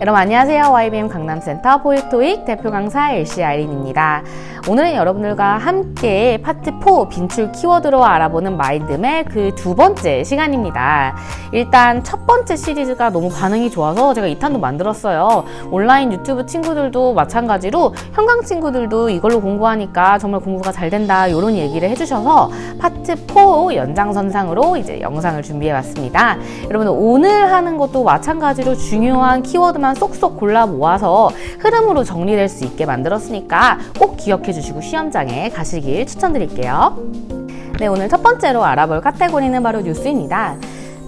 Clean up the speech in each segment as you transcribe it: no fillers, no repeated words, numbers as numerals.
여러분 안녕하세요. YBM 강남센터 포유토익 대표 강사 LC 아이린입니다. 오늘은 여러분들과 함께 파트 4 빈출 키워드로 알아보는 마인드맵 그 두 번째 시간입니다. 일단 첫 번째 시리즈가 너무 반응이 좋아서 제가 2탄도 만들었어요. 온라인 유튜브 친구들도 마찬가지로 현강 친구들도 이걸로 공부하니까 정말 공부가 잘 된다 이런 얘기를 해주셔서 파트 4 연장선상으로 이제 영상을 준비해봤습니다. 여러분 오늘 하는 것도 마찬가지로 중요한 키워드만 쏙쏙 골라 모아서 흐름으로 정리될 수 있게 만들었으니까 꼭 기억해 주시고 시험장에 가시길 추천드릴게요. 네, 오늘 첫 번째로 알아볼 카테고리는 바로 뉴스입니다.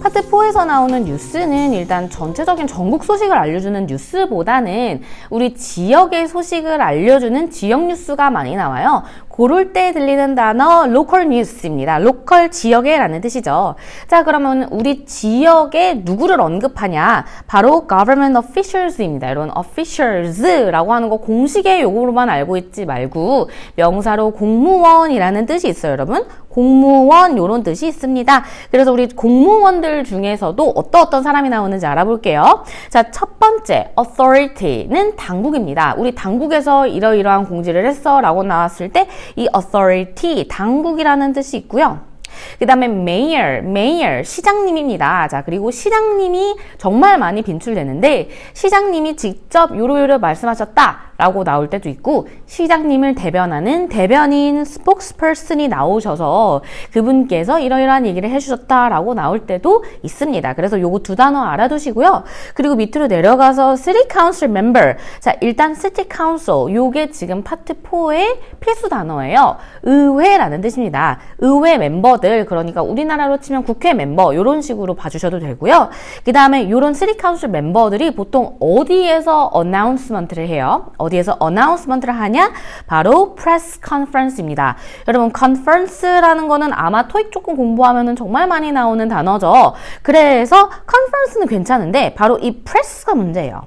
파트 4에서 나오는 뉴스는 일단 전체적인 전국 소식을 알려주는 뉴스보다는 우리 지역의 소식을 알려주는 지역 뉴스가 많이 나와요. 그럴 때 들리는 단어 로컬 뉴스입니다. 로컬 지역에 라는 뜻이죠. 자, 그러면 우리 지역에 누구를 언급하냐? 바로 government officials입니다. 여러분 officials라고 하는 거 공식의 용어로만 알고 있지 말고 명사로 공무원이라는 뜻이 있어요. 여러분 공무원 이런 뜻이 있습니다. 그래서 우리 공무원들 중에서도 어떤 사람이 나오는지 알아볼게요. 자, 첫 번째 authority는 당국입니다. 우리 당국에서 이러이러한 공지를 했어 라고 나왔을 때 이 authority, 당국이라는 뜻이 있고요. 그 다음에 mayor, 시장님입니다. 자, 그리고 시장님이 정말 많이 빈출되는데 시장님이 직접 요러요러 말씀하셨다 라고 나올 때도 있고 시장님을 대변하는 대변인 spokesperson이 나오셔서 그분께서 이러이러한 얘기를 해주셨다 라고 나올 때도 있습니다. 그래서 요거 두 단어 알아두시고요. 그리고 밑으로 내려가서 city council member. 자, 일단 city council 요게 지금 파트 4의 필수 단어예요. 의회라는 뜻입니다. 의회 멤버들, 그러니까 우리나라로 치면 국회 멤버 이런 식으로 봐주셔도 되고요. 그 다음에 이런 city council 멤버들이 보통 어디에서 어나운스먼트를 해요? 어디에서 어나운스먼트를 하냐? 바로 프레스 컨퍼런스입니다. 여러분 컨퍼런스라는 거는 아마 토익 조금 공부하면은 정말 많이 나오는 단어죠. 그래서 컨퍼런스는 괜찮은데 바로 이 프레스가 문제예요.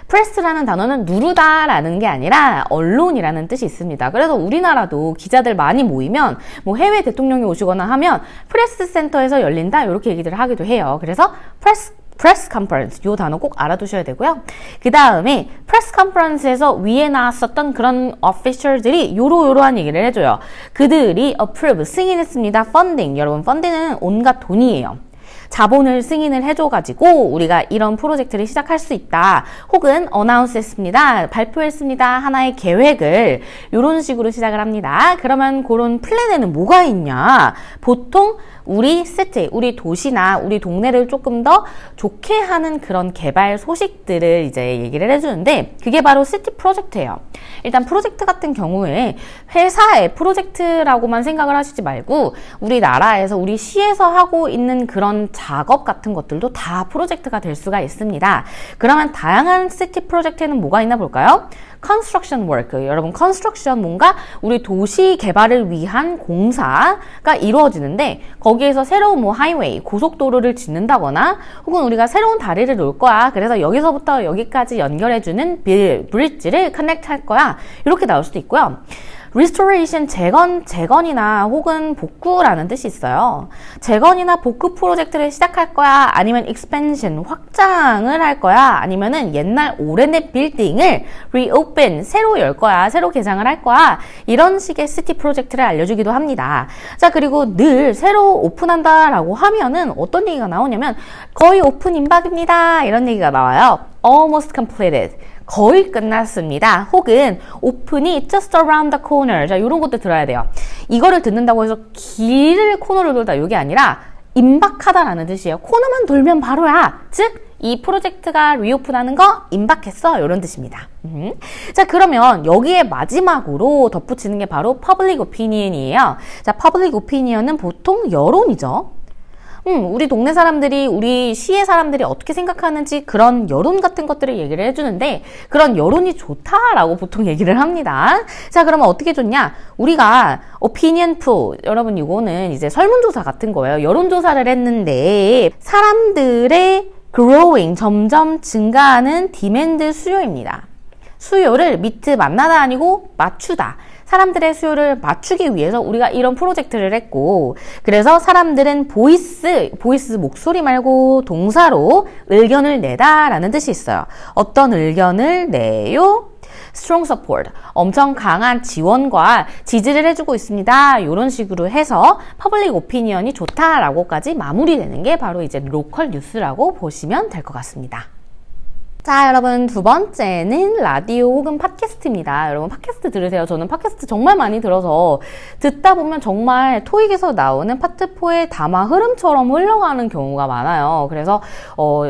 프레스라는 단어는 누르다라는 게 아니라 언론이라는 뜻이 있습니다. 그래서 우리나라도 기자들 많이 모이면 뭐 해외 대통령이 오시거나 하면 프레스 센터에서 열린다 이렇게 얘기를 하기도 해요. 그래서 프레스 컨퍼런스 요 단어 꼭 알아두셔야 되고요. 그 다음에 프레스 컨퍼런스에서 위에 나왔었던 그런 official들이 요러요러한 얘기를 해줘요. 그들이 approve, 승인했습니다. funding, 여러분 funding은 온갖 돈이에요. 자본을 승인을 해줘가지고 우리가 이런 프로젝트를 시작할 수 있다. 혹은 어나운스 했습니다. 발표했습니다. 하나의 계획을 이런 식으로 시작을 합니다. 그러면 그런 플랜에는 뭐가 있냐? 보통 우리 시티, 우리 도시나 우리 동네를 조금 더 좋게 하는 그런 개발 소식들을 이제 얘기를 해주는데 그게 바로 시티 프로젝트예요. 일단 프로젝트 같은 경우에 회사의 프로젝트라고만 생각을 하시지 말고 우리나라에서 우리 시에서 하고 있는 그런 작업 같은 것들도 다 프로젝트가 될 수가 있습니다. 그러면 다양한 시티 프로젝트에는 뭐가 있나 볼까요? construction work. 여러분 construction 뭔가 우리 도시 개발을 위한 공사가 이루어지는데 거기에서 새로운 뭐 하이웨이, 고속도로를 짓는다거나 혹은 우리가 새로운 다리를 놓을 거야. 그래서 여기서부터 여기까지 연결해주는 브릿지를 커넥트 할 거야. 이렇게 나올 수도 있고요. restoration, 재건이나 혹은 복구라는 뜻이 있어요. 재건이나 복구 프로젝트를 시작할 거야. 아니면 expansion, 확장을 할 거야. 아니면은 옛날 오래된 빌딩을 reopen, 새로 열 거야. 새로 개장을 할 거야. 이런 식의 시티 프로젝트를 알려주기도 합니다. 자, 그리고 늘 새로 오픈한다라고 하면은 어떤 얘기가 나오냐면 거의 오픈 임박입니다. 이런 얘기가 나와요. almost completed. 거의 끝났습니다. 혹은 오픈이 just around the corner. 자, 이런 것도 들어야 돼요. 이거를 듣는다고 해서 길을 코너를 돌다 이게 아니라 임박하다라는 뜻이에요. 코너만 돌면 바로야. 즉, 이 프로젝트가 리오픈하는 거 임박했어. 이런 뜻입니다. 자, 그러면 여기에 마지막으로 덧붙이는 게 바로 public opinion이에요. 자, public opinion은 보통 여론이죠. 우리 동네 사람들이, 우리 시의 사람들이 어떻게 생각하는지 그런 여론 같은 것들을 얘기를 해주는데 그런 여론이 좋다라고 보통 얘기를 합니다. 자, 그러면 어떻게 좋냐? 우리가 opinion poll, 여러분 이거는 이제 설문조사 같은 거예요. 여론조사를 했는데 사람들의 growing, 점점 증가하는 demand 수요입니다. 수요를 meet, 만나다 아니고 맞추다. 사람들의 수요를 맞추기 위해서 우리가 이런 프로젝트를 했고, 그래서 사람들은 보이스 목소리 말고 동사로 의견을 내다라는 뜻이 있어요. 어떤 의견을 내요? strong support, 엄청 강한 지원과 지지를 해주고 있습니다. 이런 식으로 해서 퍼블릭 오피니언이 좋다라고까지 마무리되는 게 바로 이제 로컬 뉴스라고 보시면 될 것 같습니다. 자, 여러분, 두 번째는 라디오 혹은 팟캐스트입니다. 여러분, 팟캐스트 들으세요. 저는 팟캐스트 정말 많이 들어서 듣다 보면 정말 토익에서 나오는 파트 4의 담화 흐름처럼 흘러가는 경우가 많아요. 그래서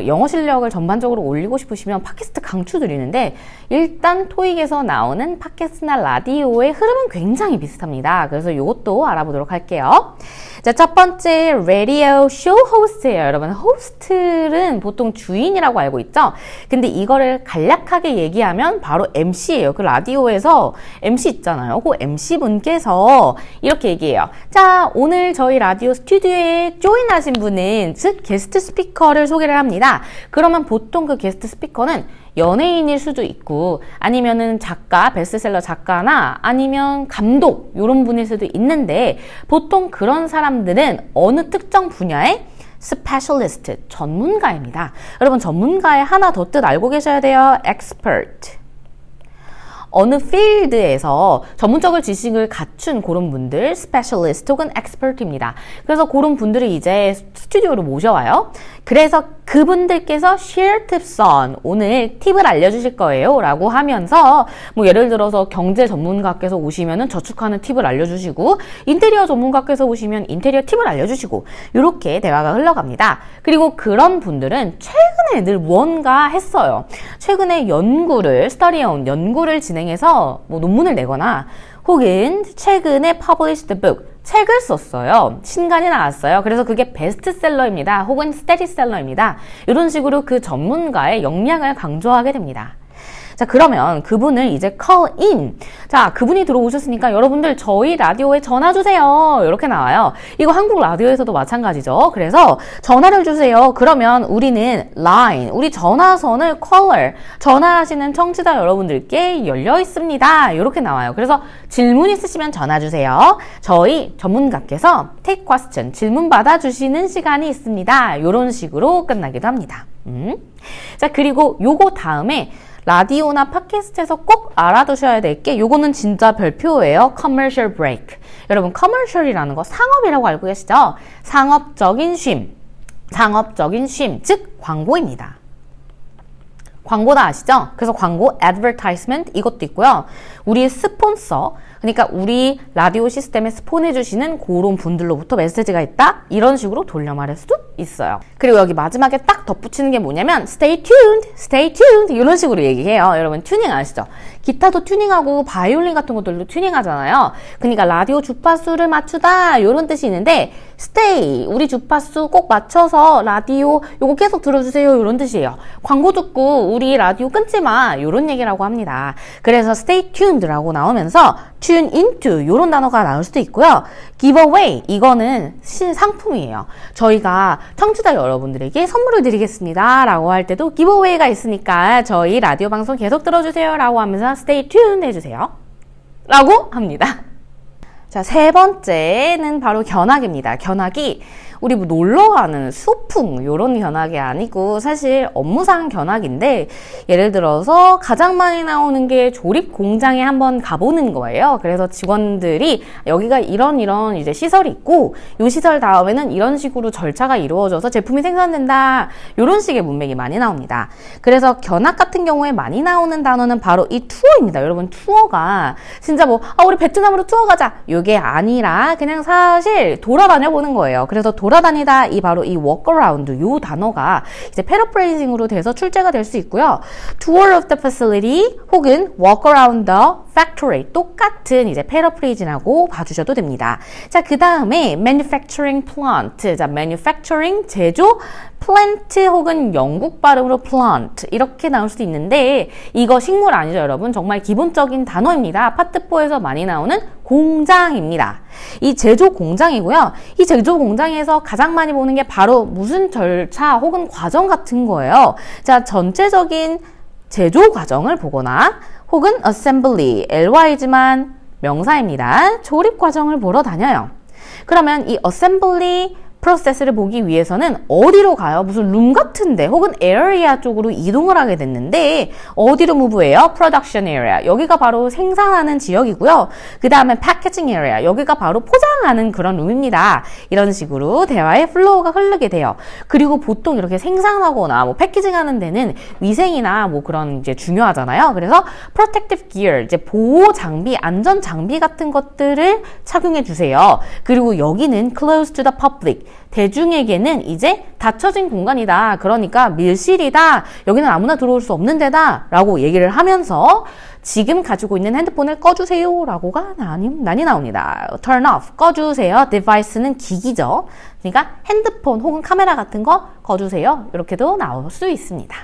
영어 실력을 전반적으로 올리고 싶으시면 팟캐스트 강추드리는데, 일단 토익에서 나오는 팟캐스트나 라디오의 흐름은 굉장히 비슷합니다. 그래서 이것도 알아보도록 할게요. 자, 첫 번째 라디오 쇼 호스트예요. 여러분, 호스트는 보통 주인이라고 알고 있죠? 근데 이거를 간략하게 얘기하면 바로 MC예요. 그 라디오에서 MC 있잖아요. 그 MC분께서 이렇게 얘기해요. 자, 오늘 저희 라디오 스튜디오에 조인하신 분은, 즉 게스트 스피커를 소개를 합니다. 그러면 보통 그 게스트 스피커는 연예인일 수도 있고, 아니면은 작가, 베스트셀러 작가나 아니면 감독 이런 분일 수도 있는데, 보통 그런 사람들은 어느 특정 분야의 스페셜리스트, 전문가입니다. 여러분, 전문가의 하나 더 뜻 알고 계셔야 돼요. expert. 어느 필드에서 전문적인 지식을 갖춘 그런 분들, 스페셜리스트 혹은 엑스퍼트입니다. 그래서 그런 분들을 이제 스튜디오로 모셔와요. 그래서 그분들께서 share tips on, 오늘 팁을 알려주실 거예요 라고 하면서, 뭐 예를 들어서 경제 전문가께서 오시면은 저축하는 팁을 알려주시고, 인테리어 전문가께서 오시면 인테리어 팁을 알려주시고, 이렇게 대화가 흘러갑니다. 그리고 그런 분들은 최근에 늘 무언가 했어요. 최근에 스터디해온 연구를 진행해서 뭐 논문을 내거나, 혹은 최근에 published book, 책을 썼어요. 신간이 나왔어요. 그래서 그게 베스트셀러입니다. 혹은 스테디셀러입니다. 이런 식으로 그 전문가의 역량을 강조하게 됩니다. 자, 그러면 그분을 이제 call in. 자, 그분이 들어오셨으니까 여러분들 저희 라디오에 전화 주세요. 이렇게 나와요. 이거 한국 라디오에서도 마찬가지죠. 그래서 전화를 주세요. 그러면 우리는 line, 우리 전화선을 caller, 전화하시는 청취자 여러분들께 열려 있습니다. 이렇게 나와요. 그래서 질문 있으시면 전화 주세요. 저희 전문가께서 take question, 질문 받아주시는 시간이 있습니다. 이런 식으로 끝나기도 합니다. 자, 그리고 요거 다음에 라디오나 팟캐스트에서 꼭 알아두셔야 될 게, 요거는 진짜 별표예요. commercial break. 여러분, commercial이라는 거 상업이라고 알고 계시죠? 상업적인 쉼, 즉 광고입니다. 광고 다 아시죠? 그래서 광고, advertisement 이것도 있고요. 우리 스폰서, 그러니까 우리 라디오 시스템에 스폰해주시는 그런 분들로부터 메시지가 있다? 이런 식으로 돌려 말할 수도 있어요. 그리고 여기 마지막에 딱 덧붙이는 게 뭐냐면 stay tuned 이런 식으로 얘기해요. 여러분, 튜닝 아시죠? 기타도 튜닝하고 바이올린 같은 것들도 튜닝하잖아요. 그러니까 라디오 주파수를 맞추다 이런 뜻이 있는데, stay, 우리 주파수 꼭 맞춰서 라디오 요거 계속 들어주세요 이런 뜻이에요. 광고 듣고 우리 라디오 끊지 마 이런 얘기라고 합니다. 그래서 stay tuned라고 나오면서 tune into 이런 단어가 나올 수도 있고요. giveaway, 이거는 상품이에요. 저희가 청취자 여러분들에게 선물을 드리겠습니다 라고 할 때도 giveaway가 있으니까 저희 라디오 방송 계속 들어주세요 라고 하면서 stay tuned 해주세요 라고 합니다. 자, 세 번째는 바로 견학입니다. 견학이 우리 뭐 놀러 가는 소풍 이런 견학이 아니고 사실 업무상 견학인데, 예를 들어서 가장 많이 나오는 게 조립 공장에 한번 가보는 거예요. 그래서 직원들이 여기가 이런 이제 시설이 있고, 이 시설 다음에는 이런 식으로 절차가 이루어져서 제품이 생산된다, 이런 식의 문맥이 많이 나옵니다. 그래서 견학 같은 경우에 많이 나오는 단어는 바로 이 투어입니다. 여러분, 투어가 진짜 뭐 우리 베트남으로 투어 가자 이게 아니라 그냥 사실 돌아다녀 보는 거예요. 그래서 돌아다니다, 바로 이 walk around 요 단어가 이제 패러프레이징으로 돼서 출제가 될 수 있고요. tour of the facility 혹은 walk around the factory, 똑같은 이제 패러프레이징이라고 봐주셔도 됩니다. 자, 그 다음에 manufacturing plant. 자, manufacturing 제조, plant 혹은 영국 발음으로 plant 이렇게 나올 수도 있는데, 이거 식물 아니죠, 여러분? 정말 기본적인 단어입니다. 파트 4에서 많이 나오는 공장입니다. 이 제조 공장이고요. 이 제조 공장에서 가장 많이 보는 게 바로 무슨 절차 혹은 과정 같은 거예요. 자, 전체적인 제조 과정을 보거나, 혹은 assembly, ly지만 명사입니다. 조립 과정을 보러 다녀요. 그러면 이 assembly 프로세스를 보기 위해서는 어디로 가요? 무슨 룸 같은데 혹은 area 쪽으로 이동을 하게 됐는데 어디로 무브해요? production area. 여기가 바로 생산하는 지역이고요. 그 다음에 packaging area. 여기가 바로 포장하는 그런 룸입니다. 이런 식으로 대화의 플로우가 흐르게 돼요. 그리고 보통 이렇게 생산하거나 뭐 패키징하는 데는 위생이나 뭐 그런 이제 중요하잖아요. 그래서 protective gear, 이제 보호 장비, 안전 장비 같은 것들을 착용해 주세요. 그리고 여기는 close to the public. 대중에게는 이제 닫혀진 공간이다. 그러니까 밀실이다. 여기는 아무나 들어올 수 없는 데다. 라고 얘기를 하면서 지금 가지고 있는 핸드폰을 꺼주세요. 라고가 난이 나옵니다. turn off, 꺼주세요. device는 기기죠. 그러니까 핸드폰 혹은 카메라 같은 거 꺼주세요. 이렇게도 나올 수 있습니다.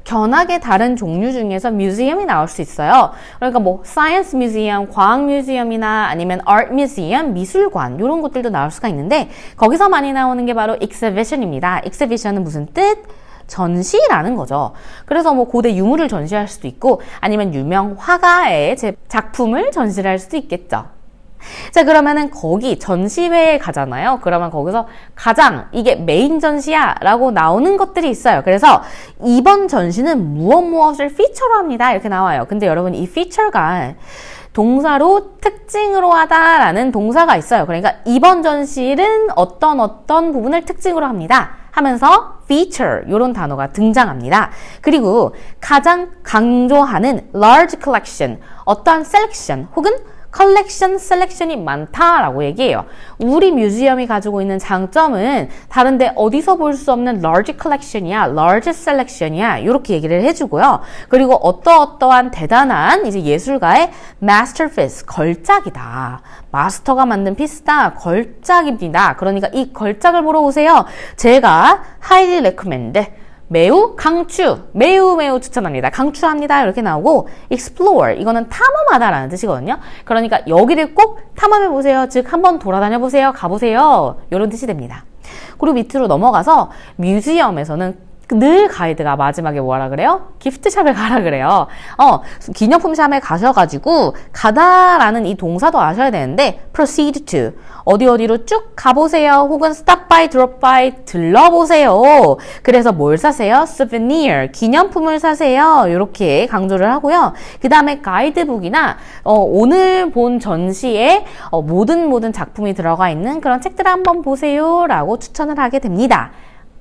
견학의 다른 종류 중에서 뮤지엄이 나올 수 있어요. 그러니까 뭐 사이언스 뮤지엄, 과학 뮤지엄이나 아니면 아트 뮤지엄, 미술관 이런 것들도 나올 수가 있는데 거기서 많이 나오는 게 바로 exhibition입니다. exhibition은 무슨 뜻? 전시라는 거죠. 그래서 뭐 고대 유물을 전시할 수도 있고 아니면 유명 화가의 작품을 전시를 할 수도 있겠죠. 자, 그러면은 거기 전시회에 가잖아요. 그러면 거기서 가장 이게 메인 전시야 라고 나오는 것들이 있어요. 그래서 이번 전시는 무엇을 피처로 합니다. 이렇게 나와요. 근데 여러분 이 피처가 동사로 특징으로 하다라는 동사가 있어요. 그러니까 이번 전시는 어떤 부분을 특징으로 합니다. 하면서 feature 이런 단어가 등장합니다. 그리고 가장 강조하는 large collection, 어떠한 selection 혹은 컬렉션, 셀렉션이 많다라고 얘기해요. 우리 뮤지엄이 가지고 있는 장점은 다른데 어디서 볼 수 없는 large collection이야, large selection이야 이렇게 얘기를 해주고요. 그리고 어떠한 대단한 이제 예술가의 masterpiece, 걸작이다. 마스터가 만든 피스다, 걸작입니다. 그러니까 이 걸작을 보러 오세요. 제가 highly recommend, 매우 강추, 매우 추천합니다. 강추합니다. 이렇게 나오고 explore, 이거는 탐험하다라는 뜻이거든요. 그러니까 여기를 꼭 탐험해보세요. 즉 한번 돌아다녀보세요. 가보세요. 이런 뜻이 됩니다. 그리고 밑으로 넘어가서 뮤지엄에서는 늘 가이드가 마지막에 뭐라 그래요? 기프트샵에 가라 그래요. 기념품샵에 가셔가지고 가다라는 이 동사도 아셔야 되는데 proceed to, 어디로 쭉 가보세요. 혹은 stop by, drop by, 들러보세요. 그래서 뭘 사세요? souvenir, 기념품을 사세요. 이렇게 강조를 하고요. 그 다음에 가이드북이나 오늘 본 전시에 모든 작품이 들어가 있는 그런 책들을 한번 보세요. 라고 추천을 하게 됩니다.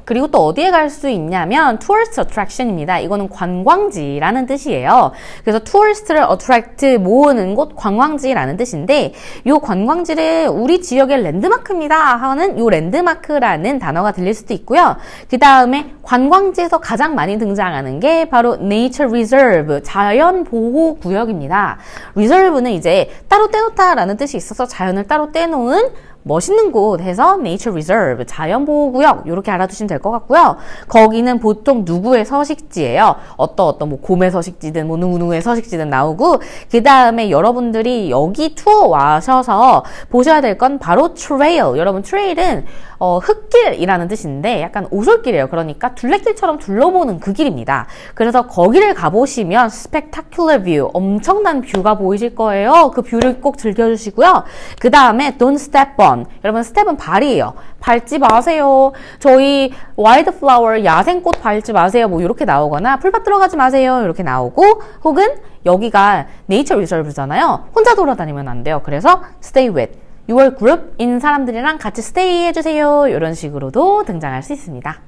그리고 또 어디에 갈 수 있냐면 tourist attraction입니다. 이거는 관광지라는 뜻이에요. 그래서 tourist를 attract, 모으는 곳, 관광지라는 뜻인데 이 관광지를 우리 지역의 랜드마크입니다 하는 이 랜드마크라는 단어가 들릴 수도 있고요. 그 다음에 관광지에서 가장 많이 등장하는 게 바로 nature reserve, 자연보호구역입니다. reserve는 이제 따로 떼놓다라는 뜻이 있어서 자연을 따로 떼놓은 멋있는 곳 해서 nature reserve, 자연보호구역 이렇게 알아두시면 될 것 같고요. 거기는 보통 누구의 서식지예요. 어떤 뭐 곰의 서식지든 뭐 누구의 서식지든 나오고 그 다음에 여러분들이 여기 투어 와셔서 보셔야 될 건 바로 trail. 여러분 trail은 흙길이라는 뜻인데 약간 오솔길이에요. 그러니까 둘레길처럼 둘러보는 그 길입니다. 그래서 거기를 가보시면 spectacular view, 엄청난 뷰가 보이실 거예요. 그 뷰를 꼭 즐겨주시고요. 그 다음에 don't step on. 여러분 스텝은 발이에요. 밟지 마세요. 저희 와일드 플라워, 야생꽃 밟지 마세요. 뭐 이렇게 나오거나 풀밭 들어가지 마세요. 이렇게 나오고 혹은 여기가 네이처 리저브잖아요. 혼자 돌아다니면 안 돼요. 그래서 stay with your group인 사람들이랑 같이 stay 해주세요. 이런 식으로도 등장할 수 있습니다.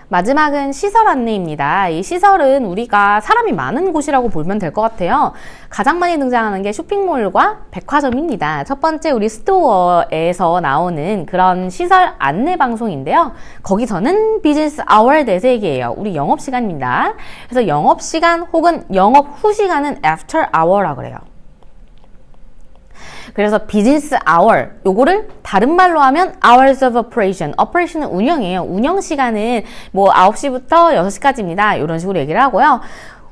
마지막은 시설 안내입니다. 이 시설은 우리가 사람이 많은 곳이라고 보면 될 것 같아요. 가장 많이 등장하는 게 쇼핑몰과 백화점입니다. 첫 번째 우리 스토어에서 나오는 그런 시설 안내 방송인데요. 거기서는 비즈니스 아워 내세기예요. 우리 영업시간입니다. 그래서 영업시간 혹은 영업 후 시간은 after hour라고 그래요. 그래서 비즈니스 아워, 요거를 다른 말로 하면 hours of operation. operation은 운영이에요. 운영 시간은 뭐 9시부터 6시까지입니다. 이런 식으로 얘기를 하고요.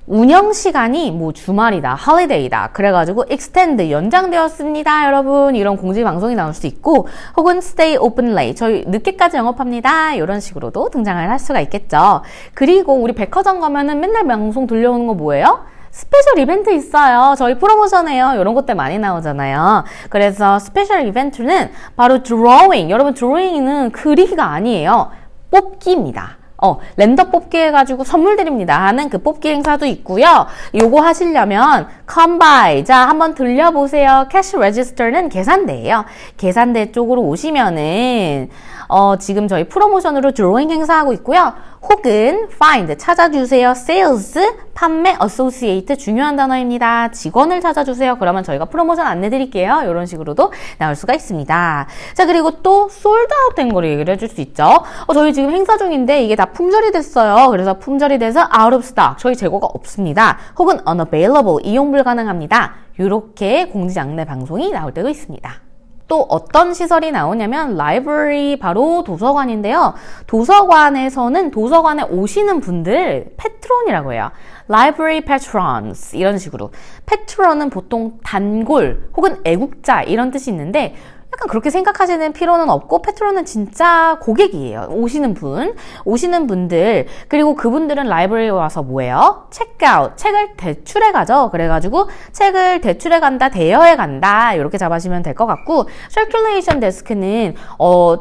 운영 시간이 뭐 주말이다, holiday다. 그래가지고 extend, 연장되었습니다. 여러분, 이런 공지 방송이 나올 수 있고 혹은 stay open late, 저희 늦게까지 영업합니다. 이런 식으로도 등장을 할 수가 있겠죠. 그리고 우리 백화점 가면은 맨날 방송 들려오는 거 뭐예요? 스페셜 이벤트 있어요. 저희 프로모션해요. 이런 것들 많이 나오잖아요. 그래서 스페셜 이벤트는 바로 drawing. 여러분 drawing은 그리기가 아니에요. 뽑기입니다. 랜덤 뽑기 해가지고 선물 드립니다 하는 그 뽑기 행사도 있고요. 요거 하시려면 come by. 자, 한번 들려보세요. 캐시 레지스터는 계산대예요. 계산대 쪽으로 오시면은 지금 저희 프로모션으로 드로잉 행사하고 있고요. 혹은 find 찾아주세요. sales 판매 associate 중요한 단어입니다. 직원을 찾아주세요. 그러면 저희가 프로모션 안내 드릴게요. 이런 식으로도 나올 수가 있습니다. 자, 그리고 또 sold out 된 거를 얘기를 해줄 수 있죠. 저희 지금 행사 중인데 이게 다 품절이 됐어요. 그래서 품절이 돼서 out of stock. 저희 재고가 없습니다. 혹은 unavailable 이용 불가능합니다. 이렇게 공지 안내 방송이 나올 때도 있습니다. 또 어떤 시설이 나오냐면 라이브러리 바로 도서관인데요. 도서관에서는 도서관에 오시는 분들 패트론이라고 해요. Library Patrons 이런 식으로. 패트론은 보통 단골 혹은 애국자 이런 뜻이 있는데 약간 그렇게 생각하시는 필요는 없고 패트론은 진짜 고객이에요. 오시는 분들 그리고 그분들은 라이브러리에 와서 뭐예요? 체크아웃, 책을 대출해 가죠. 그래가지고 책을 대출해 간다, 대여해 간다 이렇게 잡아주시면 될 것 같고 circulation 데스크는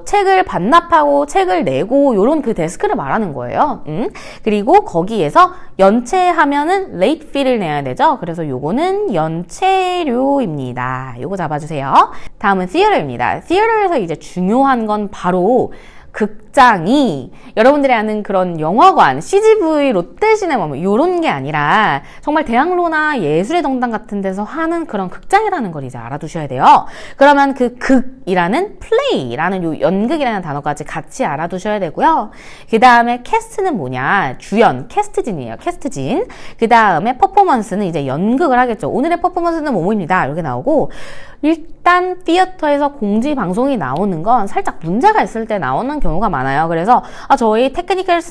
책을 반납하고 책을 내고 요런 그 데스크를 말하는 거예요. 그리고 거기에서 연체하면은 late fee를 내야 되죠. 그래서 요거는 연체료입니다. 요거 잡아주세요. 다음은 theater 입니다. theater에서 이제 중요한 건 바로 극장이 여러분들이 아는 그런 영화관, CGV, 롯데시네마 뭐 이런 게 아니라 정말 대학로나 예술의 정당 같은 데서 하는 그런 극장이라는 걸 이제 알아두셔야 돼요. 그러면 그 극이라는 play라는 요 연극이라는 단어까지 같이 알아두셔야 되고요. 그 다음에 캐스트는 뭐냐? 주연, 캐스트진이에요. 캐스트진. 그 다음에 퍼포먼스는 이제 연극을 하겠죠. 오늘의 퍼포먼스는 뭐뭐입니다. 이렇게 나오고 일단 티어터에서 공지 방송이 나오는 건 살짝 문제가 있을 때 나오는 경우가 많아요. 그래서 저희 technical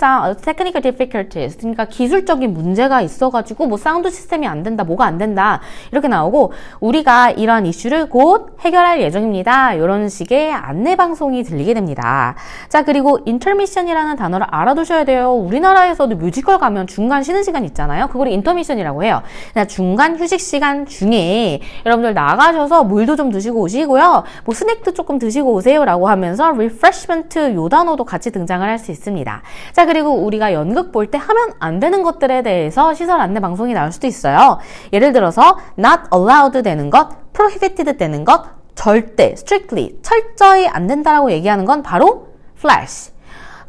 difficulties 그러니까 기술적인 문제가 있어가지고 뭐 사운드 시스템이 안 된다, 뭐가 안 된다 이렇게 나오고 우리가 이러한 이슈를 곧 해결할 예정입니다. 이런 식의 안내 방송이 들리게 됩니다. 자, 그리고 intermission이라는 단어를 알아두셔야 돼요. 우리나라에서도 뮤지컬 가면 중간 쉬는 시간 있잖아요. 그걸 intermission이라고 해요. 중간 휴식 시간 중에 여러분들 나가셔서 물도 좀 드시고 오시고요. 뭐 스낵도 조금 드시고 오세요라고 하면서 refreshment 요 단어도 같이 등장을 할 수 있습니다. 자, 그리고 우리가 연극 볼 때 하면 안 되는 것들에 대해서 시설 안내 방송이 나올 수도 있어요. 예를 들어서 not allowed 되는 것, prohibited 되는 것, 절대, strictly, 철저히 안 된다라고 얘기하는 건 바로 flash.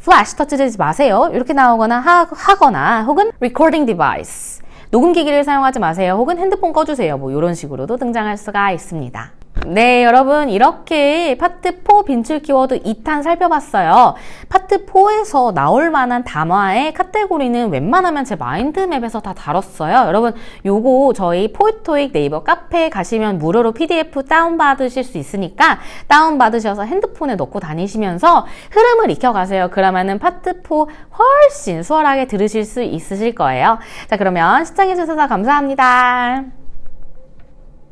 flash 터치되지 마세요. 이렇게 나오거나 하거나 혹은 recording device. 녹음기기를 사용하지 마세요. 혹은 핸드폰 꺼주세요. 뭐 이런 식으로도 등장할 수가 있습니다. 네, 여러분 이렇게 파트 4 빈출 키워드 2탄 살펴봤어요. 파트 4에서 나올 만한 단어의 카테고리는 웬만하면 제 마인드맵에서 다 다뤘어요. 여러분 요거 저희 포이토익 네이버 카페에 가시면 무료로 PDF 다운받으실 수 있으니까 다운받으셔서 핸드폰에 넣고 다니시면서 흐름을 익혀가세요. 그러면은 파트 4 훨씬 수월하게 들으실 수 있으실 거예요. 자, 그러면 시청해주셔서 감사합니다.